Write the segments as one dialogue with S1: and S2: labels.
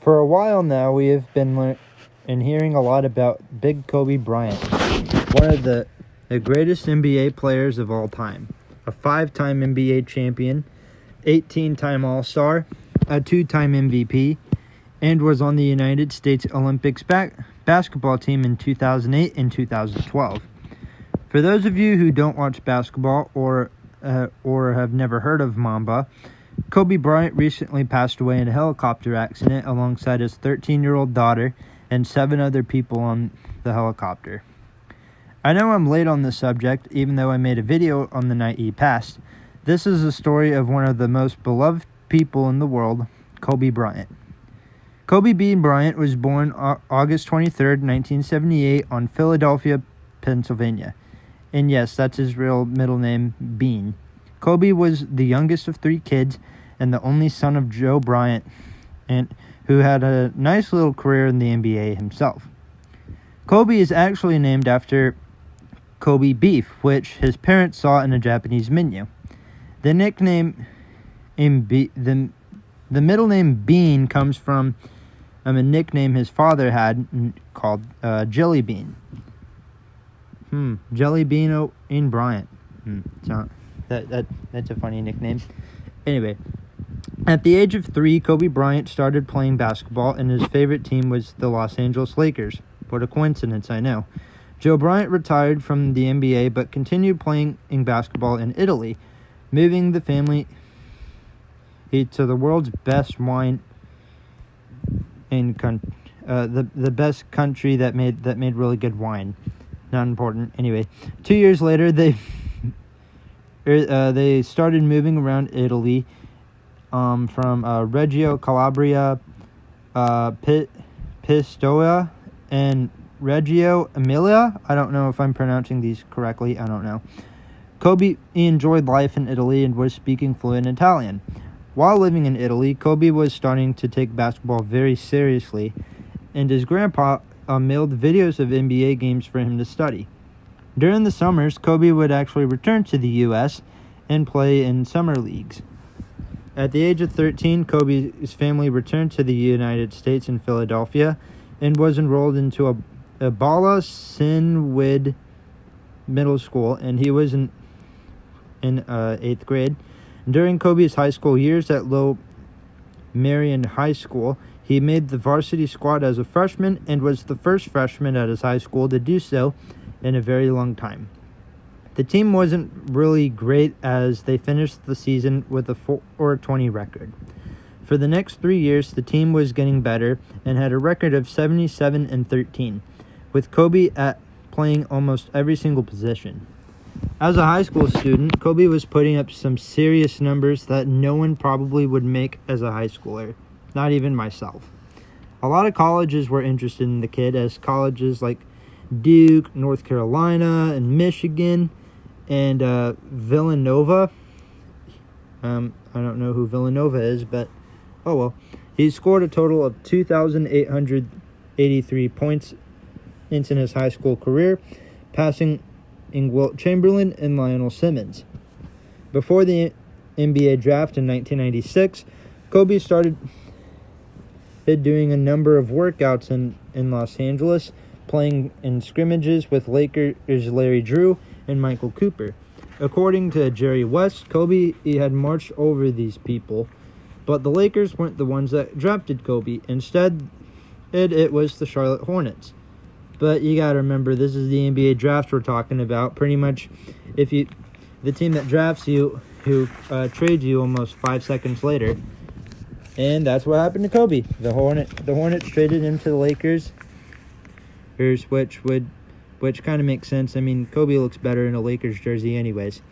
S1: For a while now, we have been hearing a lot about Big Kobe Bryant, one of the greatest NBA players of all time, a 5-time NBA champion, 18-time All-Star, a 2-time MVP, and was on the United States Olympics basketball team in 2008 and 2012. For those of you who don't watch basketball or have never heard of Mamba, Kobe Bryant recently passed away in a helicopter accident alongside his 13-year-old daughter and 7 other people on the helicopter. I know I'm late on this subject, even though I made a video on the night he passed. This is a story of one of the most beloved people in the world, Kobe Bryant. Kobe B. Bryant was born August 23, 1978, on Philadelphia, Pennsylvania. And yes, that's his real middle name, Bean. Kobe was the youngest of 3 kids and the only son of Joe Bryant, who had a nice little career in the NBA himself. Kobe is actually named after Kobe beef, which his parents saw in a Japanese menu. The nickname, the middle name Bean comes from a nickname his father had called Jelly Bean. Jelly Bean in Bryant. That's a funny nickname. Anyway, at the age of 3, Kobe Bryant started playing basketball, and his favorite team was the Los Angeles Lakers. What a coincidence, I know. Joe Bryant retired from the NBA, but continued playing basketball in Italy, moving the family to the world's best wine and the best country that made really good wine. Not important. Anyway, 2 years later, they started moving around Italy, from Reggio Calabria, Pistoia, and Reggio Emilia. I don't know if I'm pronouncing these correctly. I don't know. Kobe enjoyed life in Italy and was speaking fluent Italian. While living in Italy, Kobe was starting to take basketball very seriously, and his grandpa mailed videos of NBA games for him to study. During the summers, Kobe would actually return to the U.S. and play in summer leagues. At the age of 13, Kobe's family returned to the United States in Philadelphia and was enrolled into a Bala Sinwid Middle School, and he was in 8th grade. During Kobe's high school years at Low Marion High School, he made the varsity squad as a freshman and was the first freshman at his high school to do so in a very long time. The team wasn't really great as they finished the season with a 4-20 record. For the next 3 years, the team was getting better and had a record of 77-13, with Kobe playing almost every single position. As a high school student, Kobe was putting up some serious numbers that no one probably would make as a high schooler, not even myself. A lot of colleges were interested in the kid, as colleges like Duke, North Carolina, and Michigan, and Villanova. I don't know who Villanova is, but oh well. He scored a total of 2,883 points in his high school career, passing Wilt Chamberlain and Lionel Simmons. Before the NBA draft in 1996, Kobe started doing a number of workouts in Los Angeles, playing in scrimmages with Lakers Larry Drew and Michael Cooper. According to Jerry West, Kobe had marched over these people, but the Lakers weren't the ones that drafted Kobe. Instead, it was the Charlotte Hornets. But you gotta remember, this is the NBA draft we're talking about. Pretty much, the team that drafts you, who trades you almost 5 seconds later. And that's what happened to Kobe. The Hornets traded him to the Lakers, which kind of makes sense. I mean, Kobe looks better in a Lakers jersey anyways.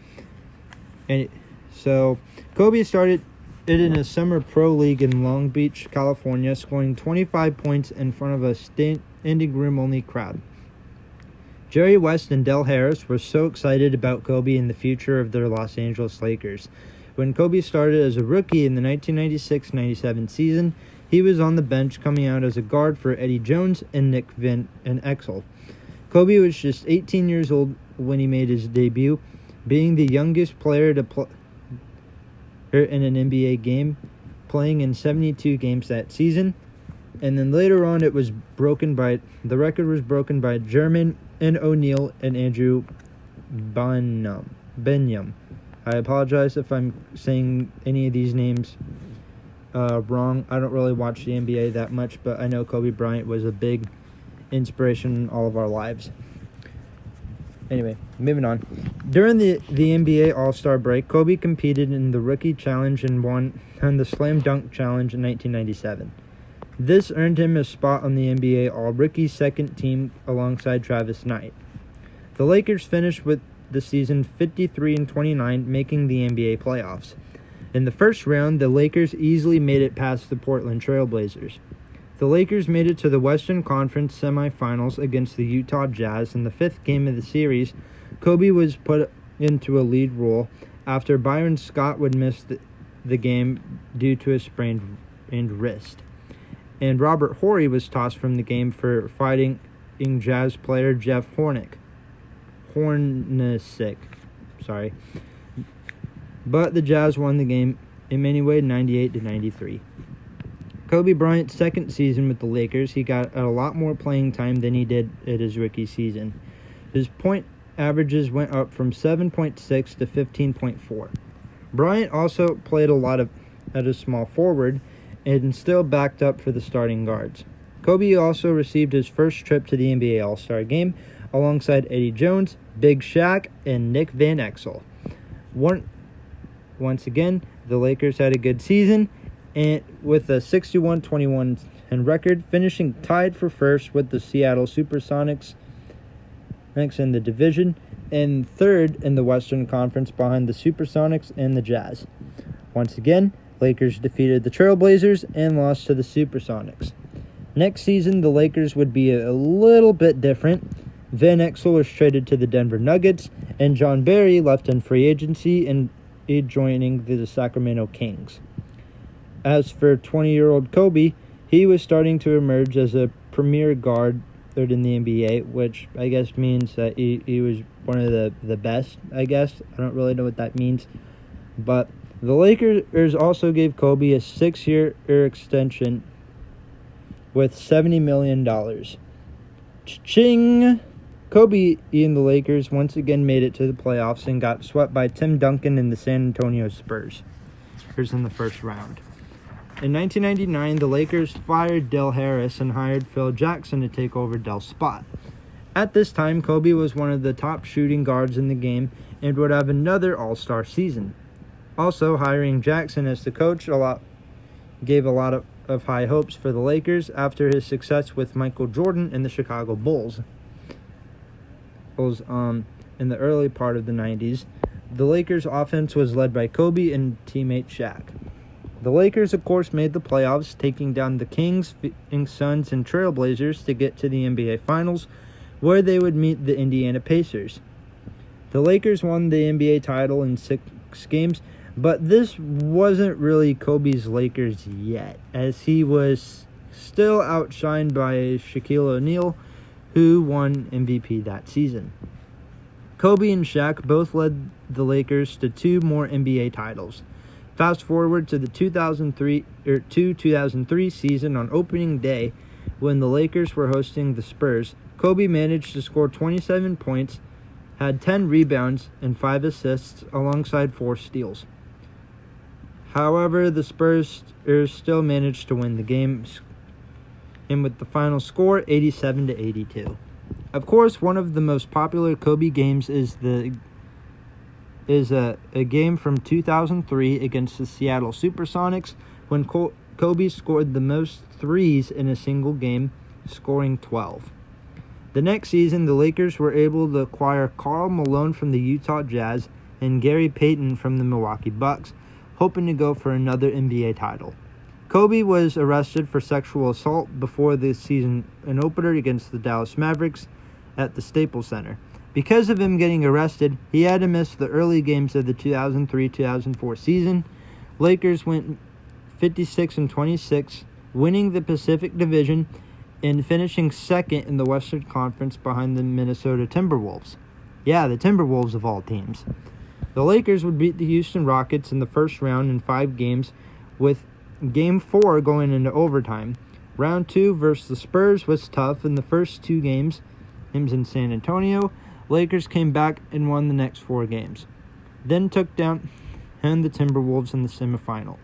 S1: And so Kobe started it in a summer pro league in Long Beach, California, scoring 25 points in front of a standing room only crowd. Jerry West and Del Harris were so excited about Kobe and the future of their Los Angeles Lakers. When Kobe started as a rookie in the 1996-97 season, he was on the bench coming out as a guard for Eddie Jones and Nick Van Exel. Kobe was just 18 years old when he made his debut, being the youngest player to play in an NBA game, playing in 72 games that season. And then later on, the record was broken by German and O'Neill and Andrew Benyam. I apologize if I'm saying any of these names wrong. I don't really watch the NBA that much, but I know Kobe Bryant was a big inspiration in all of our lives. Anyway, moving on. During the NBA All-Star break, Kobe competed in the Rookie Challenge and won on the Slam Dunk Challenge in 1997. This earned him a spot on the NBA All-Rookie second team alongside Travis Knight. The Lakers finished with the season 53-29, making the NBA playoffs. In the first round, the Lakers easily made it past the Portland Trail Blazers. The Lakers made it to the Western Conference semifinals against the Utah Jazz. In the fifth game of the series, Kobe was put into a lead role after Byron Scott would miss the game due to a sprained wrist. And Robert Horry was tossed from the game for fighting Jazz player Jeff Hornacek. But the Jazz won the game in many ways, 98-93. Kobe Bryant's second season with the Lakers, he got a lot more playing time than he did at his rookie season. His point averages went up from 7.6 to 15.4. Bryant also played a lot at a small forward and still backed up for the starting guards. Kobe also received his first trip to the NBA All-Star Game alongside Eddie Jones, Big Shaq, and Nick Van Exel. Once again, the Lakers had a good season, and with a 61-21 record, finishing tied for first with the Seattle Supersonics in the division, and third in the Western Conference behind the Supersonics and the Jazz. Once again, Lakers defeated the Trailblazers and lost to the Supersonics. Next season, the Lakers would be a little bit different. Van Exel was traded to the Denver Nuggets, and John Barry left in free agency and joining the Sacramento Kings. As for 20-year-old Kobe, he was starting to emerge as a premier guard in the NBA, which I guess means that he was one of the best, I guess. I don't really know what that means. But the Lakers also gave Kobe a 6-year extension with $70 million. Ching! Kobe and the Lakers once again made it to the playoffs and got swept by Tim Duncan and the San Antonio Spurs. Spurs in the first round. In 1999, the Lakers fired Del Harris and hired Phil Jackson to take over Del's spot. At this time, Kobe was one of the top shooting guards in the game and would have another All-Star season. Also, hiring Jackson as the coach gave a lot of high hopes for the Lakers after his success with Michael Jordan and the Chicago Bulls. In the early part of the 90s, the Lakers' offense was led by Kobe and teammate Shaq. The Lakers, of course, made the playoffs, taking down the Kings, Suns, and Trailblazers to get to the NBA Finals, where they would meet the Indiana Pacers. The Lakers won the NBA title in 6 games, but this wasn't really Kobe's Lakers yet, as he was still outshined by Shaquille O'Neal, who won MVP that season. Kobe and Shaq both led the Lakers to 2 more NBA titles. Fast forward to the 2003 season on opening day, when the Lakers were hosting the Spurs, Kobe managed to score 27 points, had 10 rebounds, and 5 assists alongside 4 steals. However, the Spurs still managed to win the game, and with the final score 87-82. Of course, one of the most popular Kobe games is a game from 2003 against the Seattle Supersonics, when Kobe scored the most threes in a single game, scoring 12. The next season, the Lakers were able to acquire Karl Malone from the Utah Jazz and Gary Payton from the Milwaukee Bucks, hoping to go for another NBA title. Kobe was arrested for sexual assault before the season opener against the Dallas Mavericks at the Staples Center. Because of him getting arrested, he had to miss the early games of the 2003-2004 season. Lakers went 56-26, winning the Pacific Division and finishing second in the Western Conference behind the Minnesota Timberwolves. Yeah, the Timberwolves of all teams. The Lakers would beat the Houston Rockets in the first round in 5 games, with Game 4 going into overtime. Round 2 versus the Spurs was tough. In the first 2 games in San Antonio, Lakers came back and won the next 4 games. Then took down the Timberwolves in the semifinals.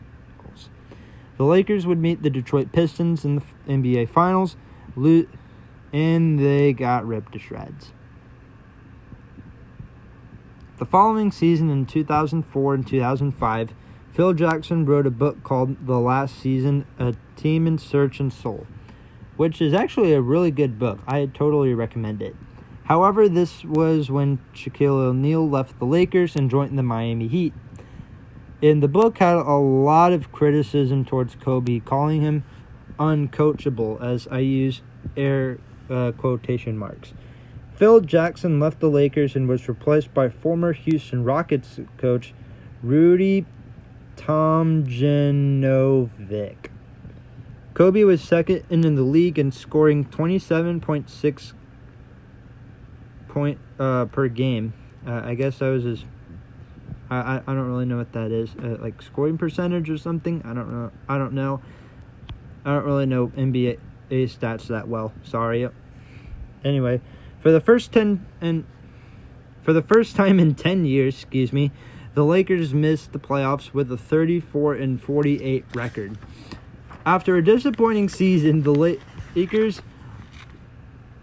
S1: The Lakers would meet the Detroit Pistons in the NBA Finals, and they got ripped to shreds. The following season in 2004 and 2005, Phil Jackson wrote a book called The Last Season, A Team in Search and Soul, which is actually a really good book. I totally recommend it. However, this was when Shaquille O'Neal left the Lakers and joined the Miami Heat. And the book had a lot of criticism towards Kobe, calling him uncoachable, as I use air quotation marks. Phil Jackson left the Lakers and was replaced by former Houston Rockets coach Rudy Tomjanovic. Kobe was second in the league in scoring 27.6 point per game. I guess that was his. I don't really know what that is. Like scoring percentage or something. I don't know. I don't really know NBA stats that well. Sorry. Anyway, for the first time in 10 years, the Lakers missed the playoffs with a 34-48 record. After a disappointing season, the Lakers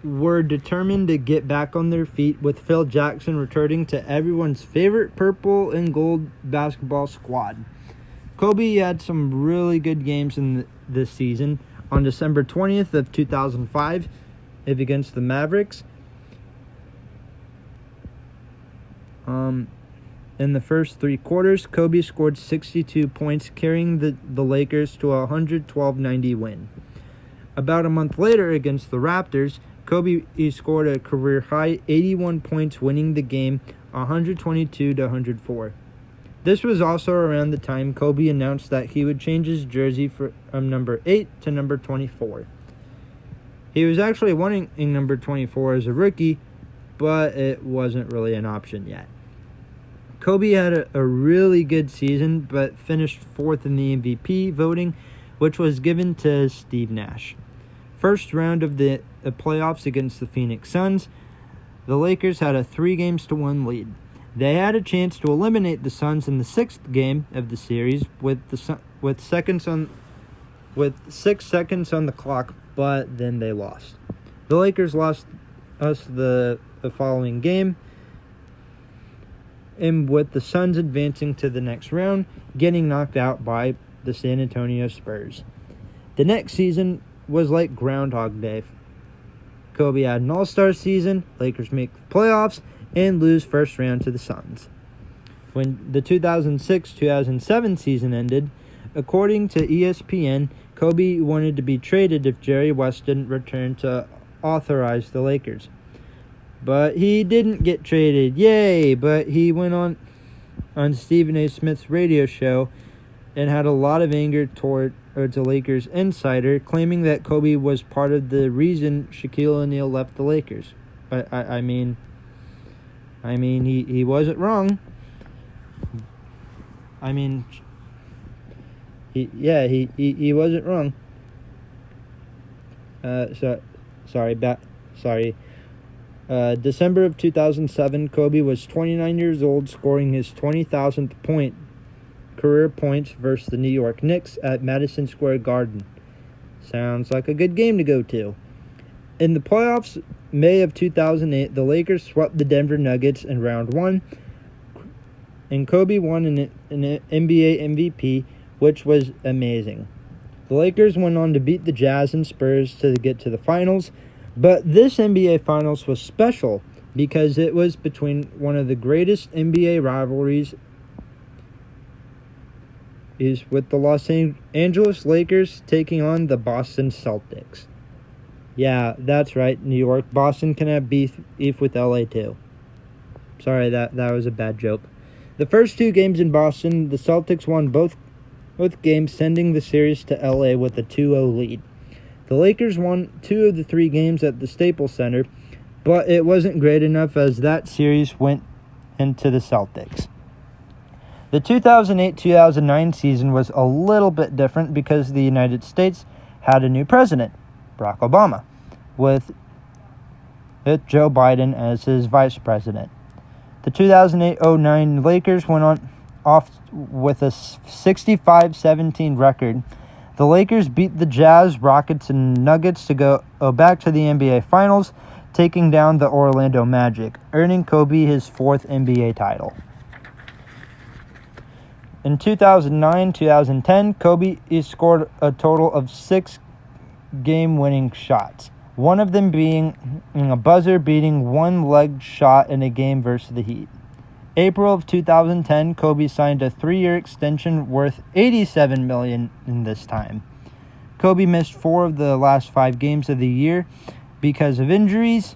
S1: were determined to get back on their feet, with Phil Jackson returning to everyone's favorite purple and gold basketball squad. Kobe had some really good games in this season. On December 20th of 2005, against the Mavericks, in the first 3 quarters, Kobe scored 62 points, carrying the Lakers to a 112-90 win. About a month later, against the Raptors, Kobe scored a career-high 81 points, winning the game 122-104. This was also around the time Kobe announced that he would change his jersey from number 8 to number 24. He was actually wanting number 24 as a rookie, but it wasn't really an option yet. Kobe had a really good season, but finished 4th in the MVP voting, which was given to Steve Nash. First round of the playoffs against the Phoenix Suns, the Lakers had a 3-1 lead. They had a chance to eliminate the Suns in the 6th game of the series with 6 seconds on the clock, but then they lost. The Lakers lost us the following game, and with the Suns advancing to the next round, getting knocked out by the San Antonio Spurs. The next season was like Groundhog Day. Kobe had an all-star season, Lakers make the playoffs, and lose first round to the Suns. When the 2006-2007 season ended, according to ESPN, Kobe wanted to be traded if Jerry West didn't return to authorize the Lakers. But he didn't get traded, yay! But he went on Stephen A. Smith's radio show and had a lot of anger towards a Lakers insider, claiming that Kobe was part of the reason Shaquille O'Neal left the Lakers. I mean, he wasn't wrong. I mean, he wasn't wrong. December of 2007, Kobe was 29 years old, scoring his 20,000th point career points versus the New York Knicks at Madison Square Garden. Sounds like a good game to go to. In the playoffs, May of 2008, the Lakers swept the Denver Nuggets in round 1, and Kobe won an NBA MVP, which was amazing. The Lakers went on to beat the Jazz and Spurs to get to the finals, but this NBA Finals was special because it was between one of the greatest NBA rivalries is with the Los Angeles Lakers taking on the Boston Celtics. Yeah, that's right, New York. Boston can have beef with LA too. Sorry, that was a bad joke. The first 2 games in Boston, the Celtics won both games, sending the series to LA with a 2-0 lead. The Lakers won 2 of the 3 games at the Staples Center, but it wasn't great enough as that series went into the Celtics. The 2008-2009 season was a little bit different because the United States had a new president, Barack Obama, with Joe Biden as his vice president. The 2008-09 Lakers went off with a 65-17 record. The Lakers beat the Jazz, Rockets, and Nuggets to go back to the NBA Finals, taking down the Orlando Magic, earning Kobe his 4th NBA title. In 2009-2010, Kobe scored a total of 6 game-winning shots, one of them being a buzzer-beating one-legged shot in a game versus the Heat. April of 2010, Kobe signed a 3-year extension worth $87 million in this time. Kobe missed 4 of the last 5 games of the year because of injuries.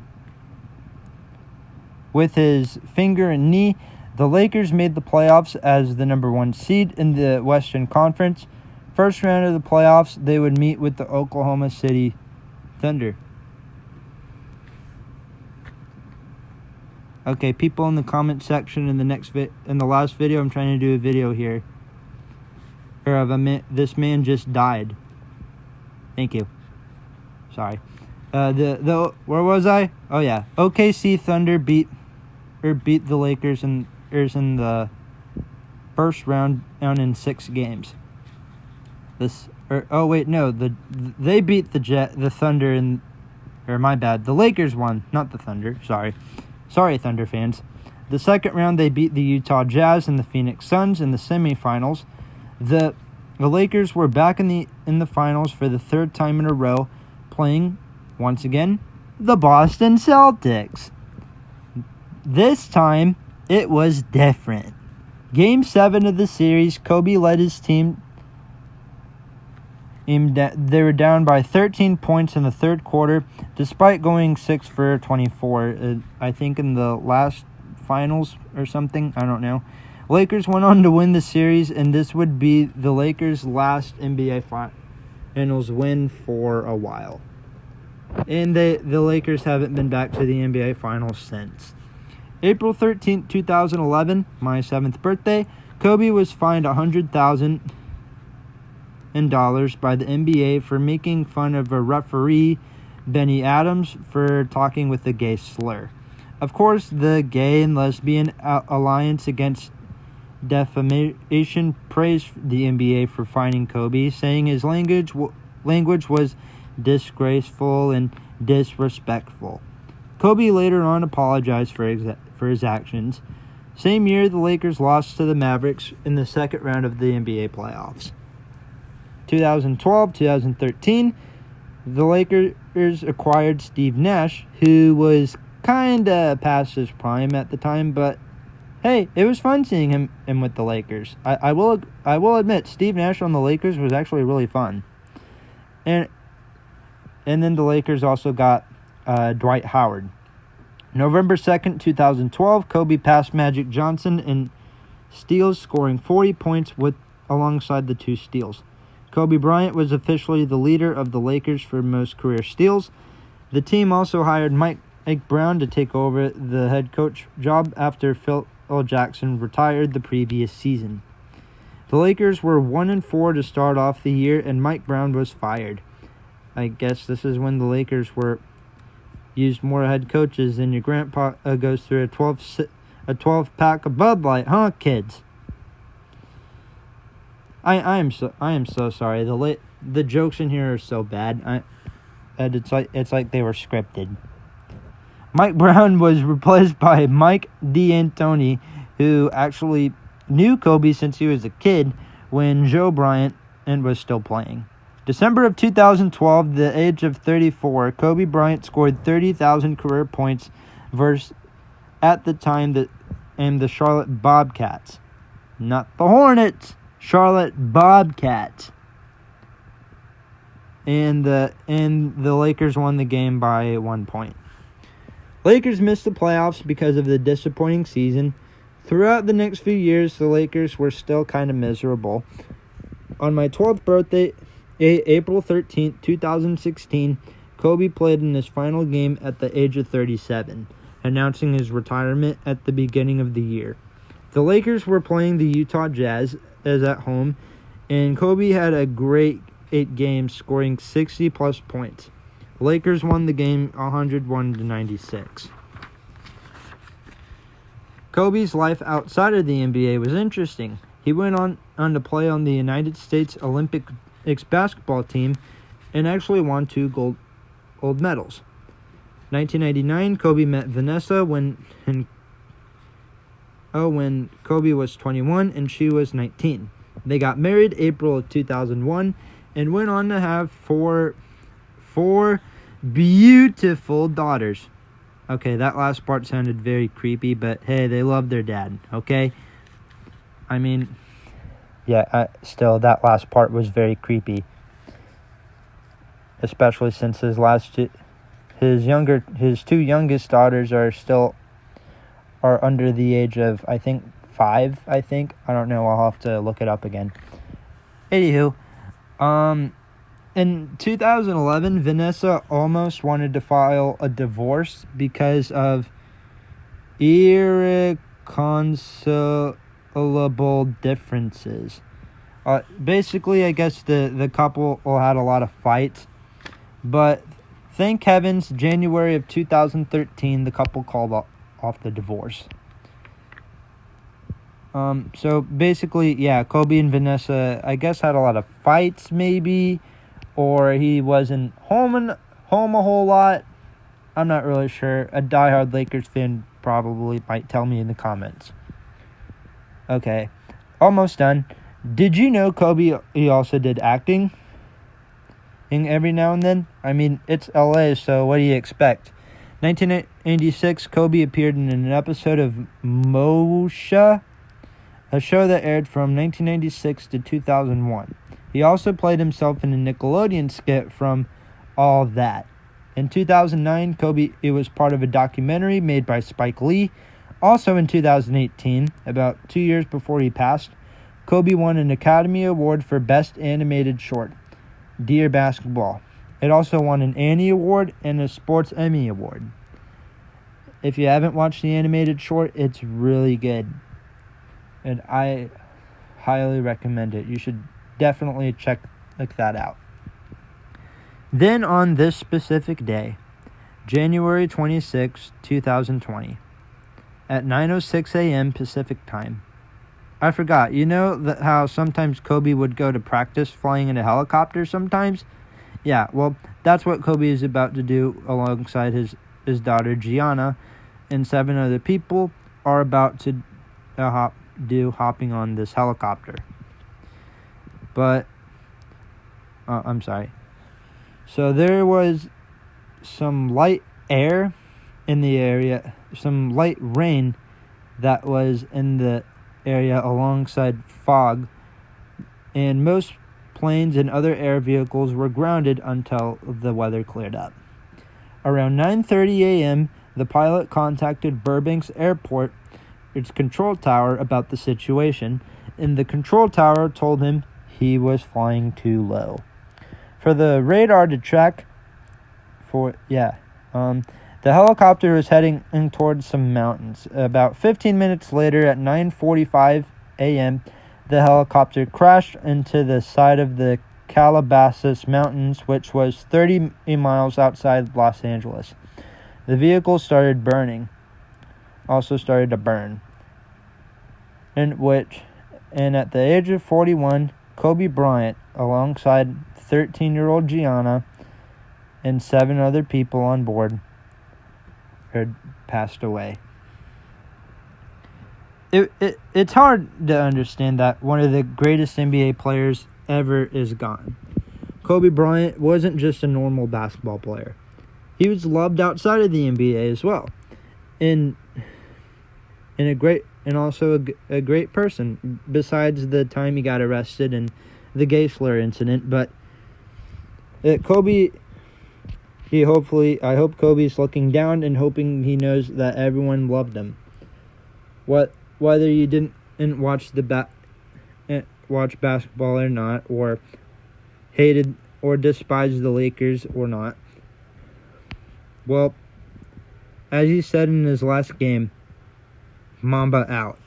S1: With his finger and knee, the Lakers made the playoffs as the number 1 seed in the Western Conference. First round of the playoffs, they would meet with the Oklahoma City Thunder. Okay, people in the comment section in the last video, I'm trying to do a video here. This man just died. Thank you. Sorry. Where was I? Oh yeah, OKC Thunder beat the Lakers in the first round down in 6 games. They beat the Thunder the Lakers won, not the Thunder. Sorry, Thunder fans. The second round, they beat the Utah Jazz and the Phoenix Suns in the semifinals. The Lakers were back in the finals for the 3rd time in a row, playing once again the Boston Celtics. This time, it was different. Game 7 of the series, Kobe led his team. They were down by 13 points in the 3rd quarter, despite going 6 for 24, I think in the last finals or something, I don't know. Lakers went on to win the series, and this would be the Lakers' last NBA Finals win for a while. And the Lakers haven't been back to the NBA Finals since. April 13, 2011, my 7th birthday, Kobe was fined $100,000 by the NBA for making fun of a referee, Benny Adams, for talking with a gay slur. Of course, the Gay and Lesbian Alliance Against Defamation praised the NBA for fining Kobe, saying his language was disgraceful and disrespectful. Kobe later on apologized for his actions. Same year, the Lakers lost to the Mavericks in the 2nd round of the NBA playoffs. 2012-2013, the Lakers acquired Steve Nash, who was kind of past his prime at the time, but hey, it was fun seeing him with the Lakers. I will admit, Steve Nash on the Lakers was actually really fun. And then the Lakers also got Dwight Howard. November 2nd, 2012, Kobe passed Magic Johnson in steals, scoring 40 points alongside the 2 steals. Kobe Bryant was officially the leader of the Lakers for most career steals. The team also hired Mike Brown to take over the head coach job after Phil Jackson retired the previous season. The Lakers were 1-4 to start off the year, and Mike Brown was fired. I guess this is when the Lakers used more head coaches than your grandpa goes through a 12-pack of Bud Light, huh, kids? I am so sorry. The jokes in here are so bad. It's like they were scripted. Mike Brown was replaced by Mike D'Antoni, who actually knew Kobe since he was a kid when Joe Bryant was still playing. December of 2012, the age of 34, Kobe Bryant scored 30,000 career points versus, at the time, the Charlotte Bobcats. Not the Hornets. Charlotte Bobcats. And the Lakers won the game by 1 point. Lakers missed the playoffs because of the disappointing season. Throughout the next few years, the Lakers were still kind of miserable. On my 12th birthday, April 13, 2016, Kobe played in his final game at the age of 37, announcing his retirement at the beginning of the year. The Lakers were playing the Utah Jazz as at home, and Kobe had a great 8 games, scoring 60-plus points. Lakers won the game 101-96. Kobe's life outside of the NBA was interesting. He went on to play on the United States Olympics basketball team and actually won 2 gold medals. 1999, Kobe met Vanessa when Kobe was 21 and she was 19. They got married April of 2001 and went on to have four beautiful daughters. Okay, that last part sounded very creepy, but hey, they love their dad, okay? I mean, yeah, still, that last part was very creepy. Especially since his 2 youngest daughters are under the age of, I think, 5, I don't know, I'll have to look it up again. Anywho, in 2011, Vanessa almost wanted to file a divorce because of irreconcilable differences. Basically, I guess the couple had a lot of fights, but thank heavens, January of 2013, the couple called off the divorce. So basically, yeah, Kobe and Vanessa, I guess, had a lot of fights, maybe, or he wasn't home a whole lot. I'm not really sure. A diehard Lakers fan probably might tell me in the comments. Okay, almost done. Did you know Kobe, he also did acting every now and then? I mean, it's LA, so what do you expect? 1986, Kobe appeared in an episode of Moshe, a show that aired from 1996 to 2001. He also played himself in a Nickelodeon skit from All That. In 2009, Kobe was part of a documentary made by Spike Lee. Also in 2018, about 2 years before he passed, Kobe won an Academy Award for Best Animated Short, Dear Basketball. It also won an Annie Award and a Sports Emmy Award. If you haven't watched the animated short, it's really good. And I highly recommend it. You should definitely check that out. Then on this specific day, January 26, 2020, at 9:06 a.m. Pacific time, I forgot. You know how sometimes Kobe would go to practice flying in a helicopter sometimes? Yeah, well, that's what Kobe is about to do alongside his daughter Gianna, and 7 other people are about to hopping on this helicopter. But, I'm sorry. So there was some light air in the area, some light rain that was in the area alongside fog, and most planes and other air vehicles were grounded until the weather cleared up. Around 9:30 a.m., the pilot contacted Burbank's Airport, its control tower, about the situation, and the control tower told him he was flying too low. For the radar to track the helicopter was heading towards some mountains. About 15 minutes later, at 9:45 a.m., the helicopter crashed into the side of the Calabasas Mountains, which was 30 miles outside Los Angeles. The vehicle started to burn. And at the age of 41, Kobe Bryant, alongside 13-year-old Gianna and 7 other people on board, had passed away. It's hard to understand that one of the greatest NBA players ever is gone. Kobe Bryant wasn't just a normal basketball player. He was loved outside of the NBA as well. And a great person, besides the time he got arrested and the gay slur incident. But Kobe, I hope Kobe's looking down and hoping he knows that everyone loved him. Whether you didn't watch watch basketball or not, or hated or despised the Lakers or not. Well, as he said in his last game, Mamba out.